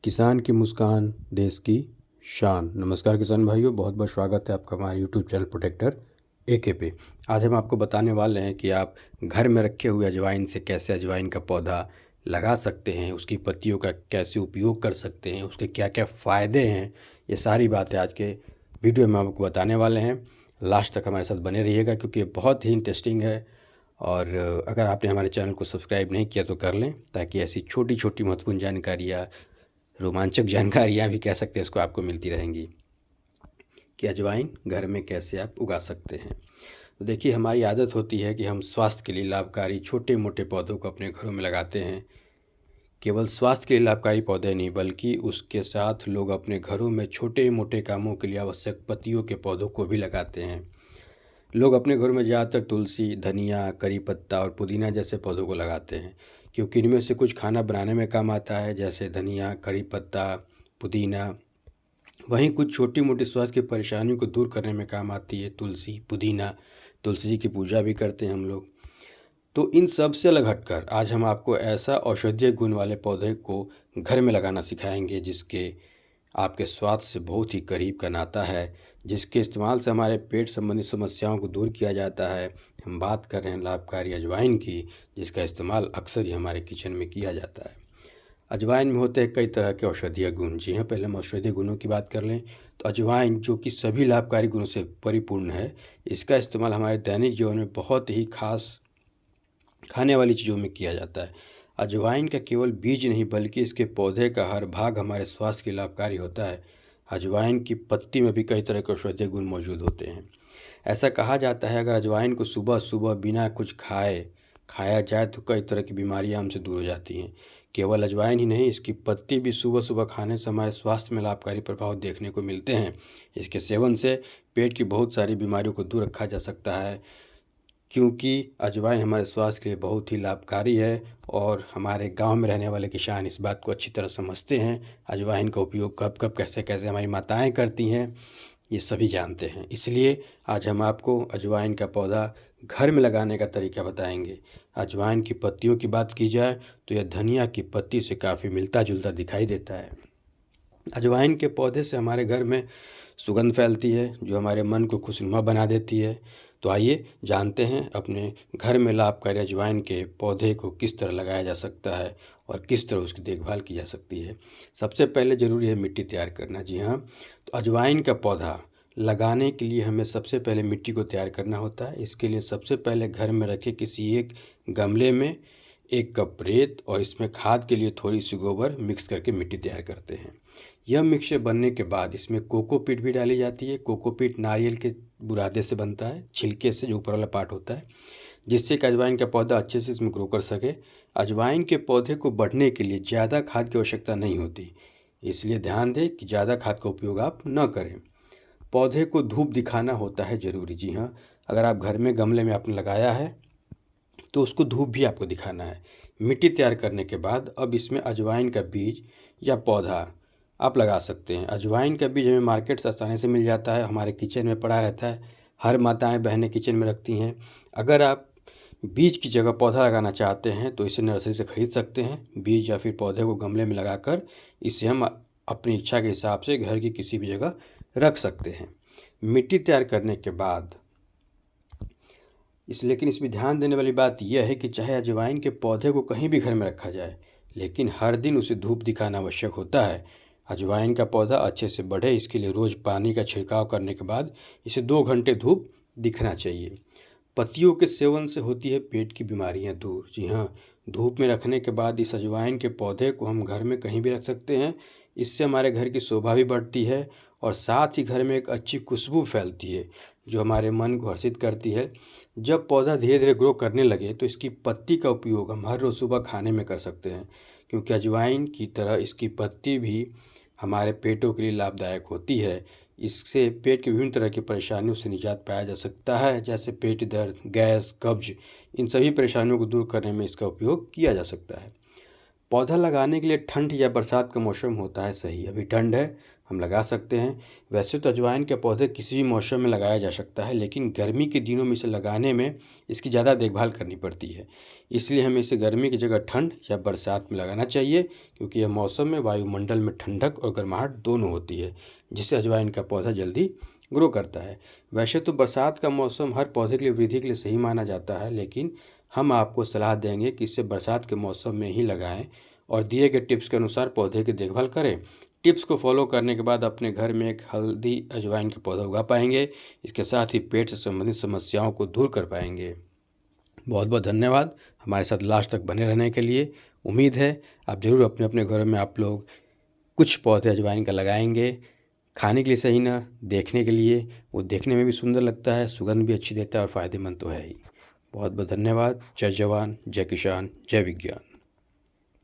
किसान की मुस्कान देश की शान। नमस्कार किसान भाइयों, बहुत बहुत स्वागत है आपका हमारे यूट्यूब चैनल प्रोटेक्टर एके पे। आज हम आपको बताने वाले हैं कि आप घर में रखे हुए अजवाइन से कैसे अजवाइन का पौधा लगा सकते हैं, उसकी पत्तियों का कैसे उपयोग कर सकते हैं, उसके क्या क्या फ़ायदे हैं। ये सारी बातें आज के वीडियो में आपको बताने वाले हैं। लास्ट तक हमारे साथ बने रहिएगा क्योंकि ये बहुत ही इंटरेस्टिंग है। और अगर आपने हमारे चैनल को सब्सक्राइब नहीं किया तो कर लें, ताकि ऐसी छोटी छोटी महत्वपूर्ण जानकारियाँ, रोमांचक जानकारियाँ भी कह सकते हैं इसको, आपको मिलती रहेंगी कि अजवाइन घर में कैसे आप उगा सकते हैं। तो देखिए, हमारी आदत होती है कि हम स्वास्थ्य के लिए लाभकारी छोटे मोटे पौधों को अपने घरों में लगाते हैं। केवल स्वास्थ्य के लिए लाभकारी पौधे नहीं, बल्कि उसके साथ लोग अपने घरों में छोटे मोटे कामों के लिए आवश्यक पत्तियों के पौधों को भी लगाते हैं। लोग अपने घरों में ज़्यादातर तुलसी, धनिया, करी पत्ता और पुदीना जैसे पौधों को लगाते हैं, क्योंकि इनमें से कुछ खाना बनाने में काम आता है, जैसे धनिया, करी पत्ता, पुदीना। वहीं कुछ छोटी मोटी स्वास्थ्य की परेशानियों को दूर करने में काम आती है तुलसी, पुदीना। तुलसी जी की पूजा भी करते हैं हम लोग। तो इन सब से अलग हटकर आज हम आपको ऐसा औषधीय गुण वाले पौधे को घर में लगाना सिखाएंगे जिसके आपके स्वास्थ्य से बहुत ही करीब का नाता है, जिसके इस्तेमाल से हमारे पेट संबंधी समस्याओं को दूर किया जाता है। हम बात कर रहे हैं लाभकारी अजवाइन की, जिसका इस्तेमाल अक्सर ही हमारे किचन में किया जाता है। अजवाइन में होते हैं कई तरह के औषधीय गुण। जी हाँ, पहले हम औषधीय गुणों की बात कर लें तो अजवाइन, जो कि सभी लाभकारी गुणों से परिपूर्ण है, इसका इस्तेमाल हमारे दैनिक जीवन में बहुत ही खास खाने वाली चीज़ों में किया जाता है। अजवाइन का केवल बीज नहीं, बल्कि इसके पौधे का हर भाग हमारे स्वास्थ्य के लिए लाभकारी होता है। अजवाइन की पत्ती में भी कई तरह के औषधीय गुण मौजूद होते हैं। ऐसा कहा जाता है, अगर अजवाइन को सुबह सुबह बिना कुछ खाया जाए तो कई तरह की बीमारियां हमसे दूर हो जाती हैं। केवल अजवाइन ही नहीं, इसकी पत्ती भी सुबह सुबह खाने से हमारे स्वास्थ्य में लाभकारी प्रभाव देखने को मिलते हैं। इसके सेवन से पेट की बहुत सारी बीमारियों को दूर रखा जा सकता है, क्योंकि अजवाइन हमारे स्वास्थ्य के लिए बहुत ही लाभकारी है। और हमारे गांव में रहने वाले किसान इस बात को अच्छी तरह समझते हैं। अजवाइन का उपयोग कब कब कैसे कैसे हमारी माताएं करती हैं, ये सभी जानते हैं। इसलिए आज हम आपको अजवाइन का पौधा घर में लगाने का तरीका बताएंगे। अजवाइन की पत्तियों की बात की जाए तो यह धनिया की पत्ती से काफ़ी मिलता जुलता दिखाई देता है। अजवाइन के पौधे से हमारे घर में सुगंध फैलती है, जो हमारे मन को खुशनुमा बना देती है। तो आइए जानते हैं अपने घर में लाभकारी अजवाइन के पौधे को किस तरह लगाया जा सकता है और किस तरह उसकी देखभाल की जा सकती है। सबसे पहले ज़रूरी है मिट्टी तैयार करना। जी हाँ, तो अजवाइन का पौधा लगाने के लिए हमें सबसे पहले मिट्टी को तैयार करना होता है। इसके लिए सबसे पहले घर में रखे किसी एक गमले में 1 कप रेत और इसमें खाद के लिए थोड़ी सी गोबर मिक्स करके मिट्टी तैयार करते हैं। यह मिक्सचर बनने के बाद इसमें कोकोपीट भी डाली जाती है। कोकोपीट नारियल के बुरादे से बनता है, छिलके से जो ऊपर वाला पार्ट होता है, जिससे कि अजवाइन का पौधा अच्छे से इसमें ग्रो कर सके। अजवाइन के पौधे को बढ़ने के लिए ज़्यादा खाद की आवश्यकता नहीं होती, इसलिए ध्यान दें कि ज़्यादा खाद का उपयोग आप न करें। पौधे को धूप दिखाना होता है ज़रूरी। जी हाँ, अगर आप घर में गमले में आपने लगाया है तो उसको धूप भी आपको दिखाना है। मिट्टी तैयार करने के बाद अब इसमें अजवाइन का बीज या पौधा आप लगा सकते हैं। अजवाइन का बीज हमें मार्केट से आसानी से मिल जाता है, हमारे किचन में पड़ा रहता है। हर माताएं बहनें किचन में रखती हैं। अगर आप बीज की जगह पौधा लगाना चाहते हैं तो इसे नर्सरी से ख़रीद सकते हैं। बीज या फिर पौधे को गमले में लगाकर इसे हम अपनी इच्छा के हिसाब से घर की किसी भी जगह रख सकते हैं। मिट्टी तैयार करने के बाद लेकिन इसमें ध्यान देने वाली बात यह है कि चाहे अजवाइन के पौधे को कहीं भी घर में रखा जाए, लेकिन हर दिन उसे धूप दिखाना आवश्यक होता है। अजवाइन का पौधा अच्छे से बढ़े, इसके लिए रोज़ पानी का छिड़काव करने के बाद इसे 2 घंटे धूप दिखना चाहिए। पत्तियों के सेवन से होती है पेट की बीमारियां दूर। जी हाँ, धूप में रखने के बाद इस अजवाइन के पौधे को हम घर में कहीं भी रख सकते हैं। इससे हमारे घर की शोभा भी बढ़ती है और साथ ही घर में एक अच्छी खुशबू फैलती है, जो हमारे मन को हर्षित करती है। जब पौधा धीरे धीरे ग्रो करने लगे तो इसकी पत्ती का उपयोग हम हर रोज़ सुबह खाने में कर सकते हैं, क्योंकि अजवाइन की तरह इसकी पत्ती भी हमारे पेटों के लिए लाभदायक होती है। इससे पेट की विभिन्न तरह की परेशानियों से निजात पाया जा सकता है, जैसे पेट दर्द, गैस, कब्ज। इन सभी परेशानियों को दूर करने में इसका उपयोग किया जा सकता है। पौधा लगाने के लिए ठंड या बरसात का मौसम होता है सही। अभी ठंड है, हम लगा सकते हैं। वैसे तो अजवाइन के पौधे किसी भी मौसम में लगाया जा सकता है, लेकिन गर्मी के दिनों में इसे लगाने में इसकी ज़्यादा देखभाल करनी पड़ती है। इसलिए हमें इसे गर्मी की जगह ठंड या बरसात में लगाना चाहिए, क्योंकि यह मौसम में वायुमंडल में ठंडक और गर्माहट दोनों होती है, जिससे अजवाइन का पौधा जल्दी ग्रो करता है। वैसे तो बरसात का मौसम हर पौधे के लिए वृद्धि के लिए सही माना जाता है, लेकिन हम आपको सलाह देंगे कि इसे बरसात के मौसम में ही लगाएं और दिए गए टिप्स के अनुसार पौधे की देखभाल करें। टिप्स को फॉलो करने के बाद अपने घर में एक हल्दी अजवाइन का पौधा उगा पाएंगे। इसके साथ ही पेट से संबंधित समस्याओं को दूर कर पाएंगे। बहुत बहुत धन्यवाद हमारे साथ लास्ट तक बने रहने के लिए। उम्मीद है आप ज़रूर अपने अपने घरों में आप लोग कुछ पौधे अजवाइन का लगाएंगे। खाने के लिए सही ना, देखने के लिए, वो देखने में भी सुंदर लगता है, सुगंध भी अच्छी देता है और फ़ायदेमंद तो है ही। बहुत बहुत धन्यवाद। जय जवान, जय किसान, जय विज्ञान।